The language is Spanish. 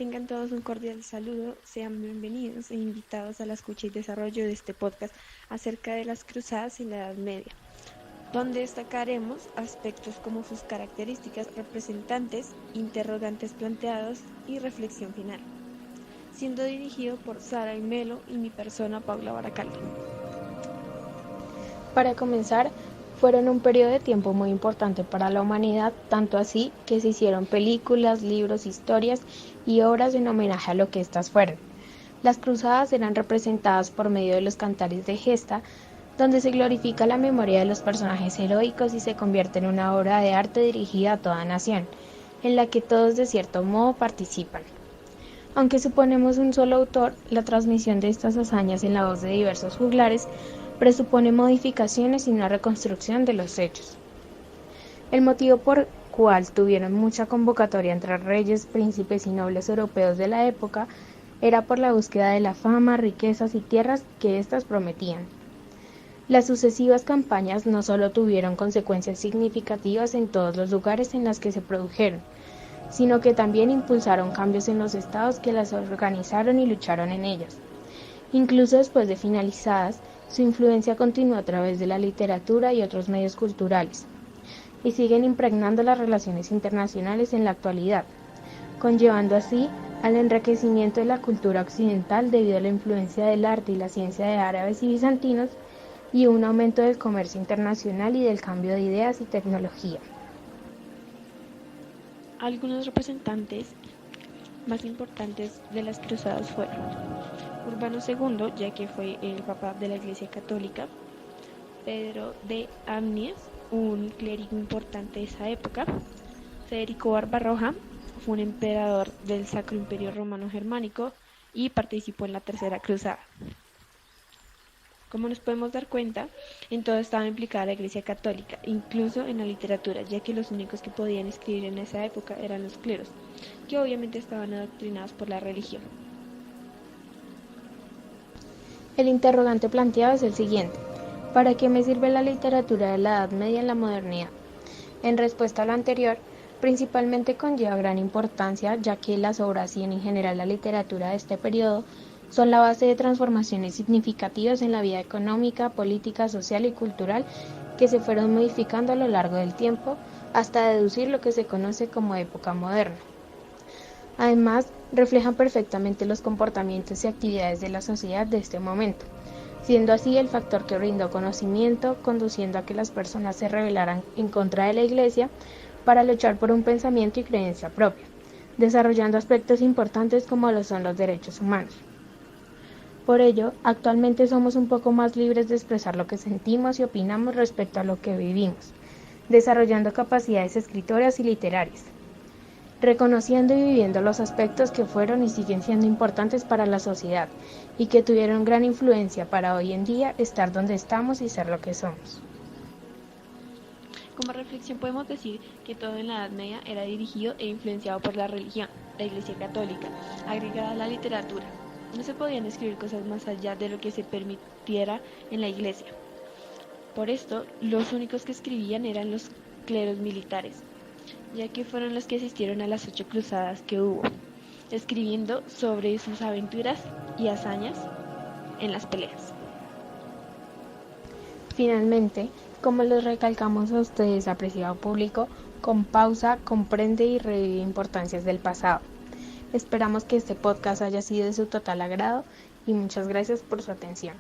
Tengan todos un cordial saludo, sean bienvenidos e invitados a la escucha y desarrollo de este podcast acerca de las cruzadas en la Edad Media, donde destacaremos aspectos como sus características representantes, interrogantes planteados y reflexión final, siendo dirigido por Sara y Melo y mi persona Paula Baracaldo. Para comenzar, fueron un periodo de tiempo muy importante para la humanidad, tanto así que se hicieron películas, libros, historias y obras en homenaje a lo que éstas fueron. Las cruzadas eran representadas por medio de los cantares de gesta, donde se glorifica la memoria de los personajes heroicos y se convierte en una obra de arte dirigida a toda nación, en la que todos de cierto modo participan. Aunque suponemos un solo autor, la transmisión de estas hazañas en la voz de diversos juglares presupone modificaciones y una reconstrucción de los hechos. El motivo por cual tuvieron mucha convocatoria entre reyes, príncipes y nobles europeos de la época era por la búsqueda de la fama, riquezas y tierras que éstas prometían. Las sucesivas campañas no solo tuvieron consecuencias significativas en todos los lugares en los que se produjeron, sino que también impulsaron cambios en los estados que las organizaron y lucharon en ellas. Incluso después de finalizadas, su influencia continuó a través de la literatura y otros medios culturales, y siguen impregnando las relaciones internacionales en la actualidad, conllevando así al enriquecimiento de la cultura occidental debido a la influencia del arte y la ciencia de árabes y bizantinos, y un aumento del comercio internacional y del cambio de ideas y tecnología. Algunos representantes más importantes de las cruzadas fueron Urbano II, ya que fue el papa de la Iglesia Católica; Pedro de Amnias, un clérigo importante de esa época; Federico Barbarroja, fue un emperador del Sacro Imperio Romano Germánico y participó en la Tercera Cruzada. Como nos podemos dar cuenta, en todo estaba implicada la Iglesia Católica, incluso en la literatura, ya que los únicos que podían escribir en esa época eran los cleros, que obviamente estaban adoctrinados por la religión. El interrogante planteado es el siguiente: ¿para qué me sirve la literatura de la Edad Media en la modernidad? En respuesta a lo anterior, principalmente conlleva gran importancia, ya que las obras y en general la literatura de este periodo son la base de transformaciones significativas en la vida económica, política, social y cultural que se fueron modificando a lo largo del tiempo hasta deducir lo que se conoce como época moderna. Además, reflejan perfectamente los comportamientos y actividades de la sociedad de este momento, siendo así el factor que brindó conocimiento, conduciendo a que las personas se rebelaran en contra de la Iglesia para luchar por un pensamiento y creencia propia, desarrollando aspectos importantes como lo son los derechos humanos. Por ello, actualmente somos un poco más libres de expresar lo que sentimos y opinamos respecto a lo que vivimos, desarrollando capacidades escritoras y literarias, reconociendo y viviendo los aspectos que fueron y siguen siendo importantes para la sociedad y que tuvieron gran influencia para hoy en día estar donde estamos y ser lo que somos. Como reflexión podemos decir que todo en la Edad Media era dirigido e influenciado por la religión, la Iglesia Católica, agregada a la literatura. No se podían escribir cosas más allá de lo que se permitiera en la Iglesia. Por esto, los únicos que escribían eran los cleros militares, ya que fueron los que asistieron a las 8 cruzadas que hubo, escribiendo sobre sus aventuras y hazañas en las peleas. Finalmente, como les recalcamos a ustedes, apreciado público, con pausa comprende y revive importancias del pasado. Esperamos que este podcast haya sido de su total agrado y muchas gracias por su atención.